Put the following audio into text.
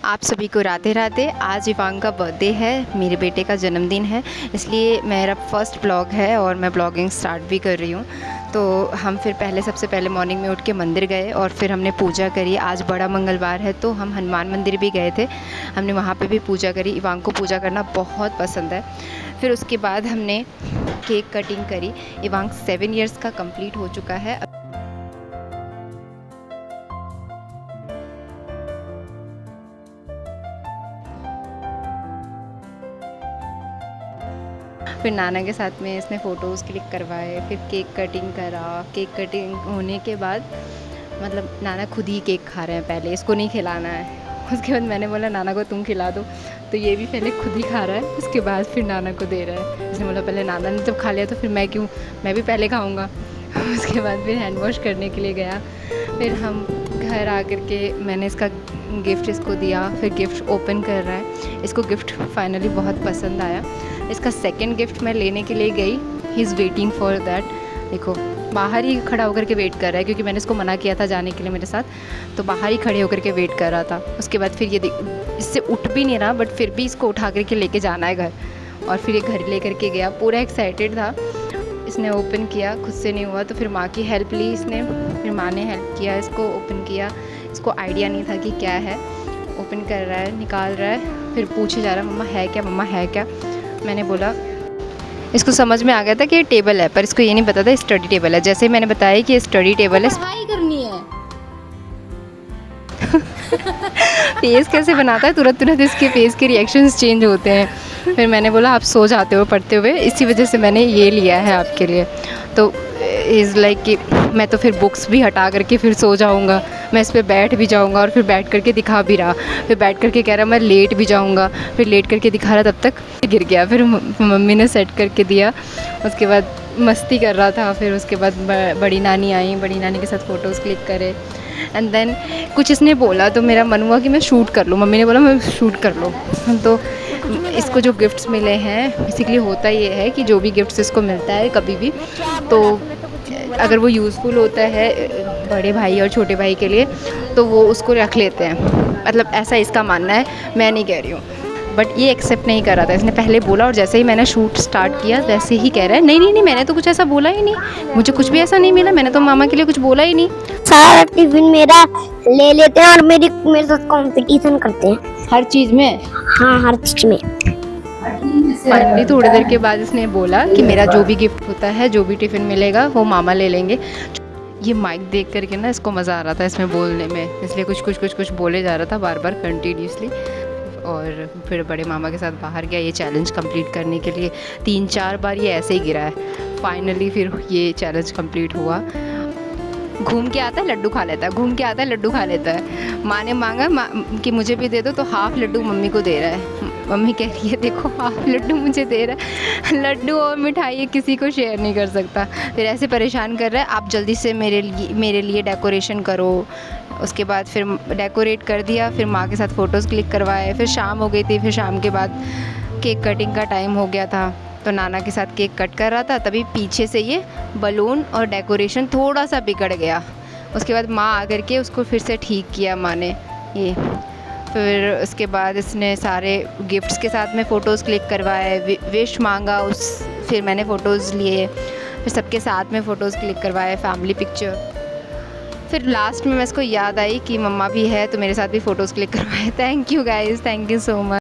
आप सभी को राधे राधे। आज इवांग का बर्थडे है, मेरे बेटे का जन्मदिन है, इसलिए मेरा फर्स्ट ब्लॉग है और मैं ब्लॉगिंग स्टार्ट भी कर रही हूँ। तो हम फिर सबसे पहले मॉर्निंग में उठ के मंदिर गए और फिर हमने पूजा करी। आज बड़ा मंगलवार है तो हम हनुमान मंदिर भी गए थे, हमने वहाँ पे भी पूजा करी। इवांग को पूजा करना बहुत पसंद है। फिर उसके बाद हमने केक कटिंग करी। इवांग 7 इयर्स का कंप्लीट हो चुका है। फिर नाना के साथ में इसने फ़ोटोज़ क्लिक करवाए, फिर केक कटिंग करा। केक कटिंग होने के बाद मतलब नाना खुद ही केक खा रहे हैं, पहले इसको नहीं खिलाना है। उसके बाद मैंने बोला नाना को तुम खिला दो, तो ये भी पहले खुद ही खा रहा है, उसके बाद फिर नाना को दे रहा है। इसने बोला पहले नाना ने जब खा लिया तो फिर मैं भी पहले खाऊँगा। उसके बाद फिर हैंड वॉश करने के लिए गया। फिर हम घर आ कर के मैंने इसका गिफ्ट इसको दिया, फिर गिफ्ट ओपन कर रहा है। इसको गिफ्ट फाइनली बहुत पसंद आया। इसका सेकंड गिफ्ट मैं लेने के लिए गई, he is waiting for that. देखो बाहर ही खड़ा होकर के वेट कर रहा है, क्योंकि मैंने इसको मना किया था जाने के लिए मेरे साथ, तो बाहर ही खड़े होकर के वेट कर रहा था। उसके बाद फिर ये इससे उठ भी नहीं रहा, बट फिर भी इसको उठा करके लेके जाना है घर। और फिर ये घर लेकर के गया, पूरा एक्साइटेड था। इसने ओपन किया, खुद से नहीं हुआ तो फिर माँ की हेल्प ली इसने, फिर माँ ने हेल्प किया, इसको ओपन किया। इसको आइडिया नहीं था कि क्या है। ओपन कर रहा है, निकाल रहा है, फिर पूछे जा रहा है मम्मा है क्या, मम्मा है क्या। मैंने बोला, इसको समझ में आ गया था कि ये टेबल है, पर इसको ये नहीं पता था स्टडी टेबल है। जैसे ही मैंने बताया कि ये स्टडी टेबल है, पढ़ाई करनी है। फेस कैसे बनाता है, तुरंत इसके फेस के रिएक्शंस चेंज होते हैं। फिर मैंने बोला आप सो जाते हो पढ़ते हुए, इसी वजह से मैंने ये लिया है आपके लिए। तो इज़ लाइक कि मैं तो फिर बुक्स भी हटा करके फिर सो जाऊँगा, मैं इस पर बैठ भी जाऊँगा। और फिर बैठ करके दिखा भी रहा, फिर बैठ करके कह रहा मैं लेट भी जाऊँगा, फिर लेट करके दिखा रहा, तब तक गिर गया। फिर मम्मी ने सेट करके दिया, उसके बाद मस्ती कर रहा था। फिर उसके बाद बड़ी नानी आई, बड़ी नानी के साथ फ़ोटोज़ क्लिक करे। एंड देन कुछ इसने बोला तो मेरा मन हुआ कि मैं शूट कर लूँ। मम्मी ने बोला मैं शूट कर लो। तो इसको जो गिफ्ट्स मिले हैं, बेसिकली होता ये है कि जो भी गिफ्ट्स इसको मिलता है कभी भी, तो अगर वो यूज़फुल होता है बड़े भाई और छोटे भाई के लिए, तो वो उसको रख लेते हैं। मतलब ऐसा इसका मानना है, मैं नहीं कह रही हूँ। बट ये एक्सेप्ट नहीं कर रहा था। इसने पहले बोला और जैसे ही मैंने शूट स्टार्ट किया वैसे ही कह रहा है नहीं मैंने तो कुछ ऐसा बोला ही नहीं, मुझे कुछ भी ऐसा नहीं मिला, मैंने तो मामा के लिए कुछ बोला ही नहीं। सारा टिफिन मेरा ले लेते हैं और मेरे साथ कंपटीशन करते हैं हर चीज़ में। हाँ, हर चीज में। फाइनली थोड़ी देर के बाद इसने बोला कि मेरा जो भी गिफ्ट होता है, जो भी टिफ़िन मिलेगा वो मामा ले लेंगे। ये माइक देख करके ना इसको मज़ा आ रहा था इसमें बोलने में, इसलिए कुछ बोले जा रहा था बार बार कंटिन्यूसली। और फिर बड़े मामा के साथ बाहर गया ये चैलेंज कंप्लीट करने के लिए। 3-4 बार ये ऐसे ही गिरा है। फाइनली फिर ये चैलेंज कंप्लीट हुआ। घूम के आता है लड्डू खा लेता है, घूम के आता है लड्डू खा लेता है। माँ ने मांगा कि मुझे भी दे दो, तो हाफ लड्डू मम्मी को दे रहा है। मम्मी कह रही है देखो हाफ लड्डू मुझे दे रहा है। लड्डू और मिठाई ये किसी को शेयर नहीं कर सकता। फिर ऐसे परेशान कर रहा है, आप जल्दी से मेरे लिए डेकोरेशन करो। उसके बाद फिर डेकोरेट कर दिया, फिर माँ के साथ फ़ोटोज़ क्लिक करवाए। फिर शाम हो गई थी, फिर शाम के बाद केक कटिंग का टाइम हो गया था, तो नाना के साथ केक कट कर रहा था, तभी पीछे से ये बलून और डेकोरेशन थोड़ा सा बिगड़ गया। उसके बाद माँ आकर के उसको फिर से ठीक किया माँ ने ये। फिर उसके बाद इसने सारे गिफ्ट्स के साथ में फ़ोटोज़ क्लिक करवाए, विश मांगा फिर मैंने फ़ोटोज़ लिए, फिर सबके साथ में फ़ोटोज़ क्लिक करवाए, फैमिली पिक्चर। फिर लास्ट में मैं इसको याद आई कि मम्मा भी है, तो मेरे साथ भी फ़ोटोज़ क्लिक करवाए। Thank you guys, thank you so much.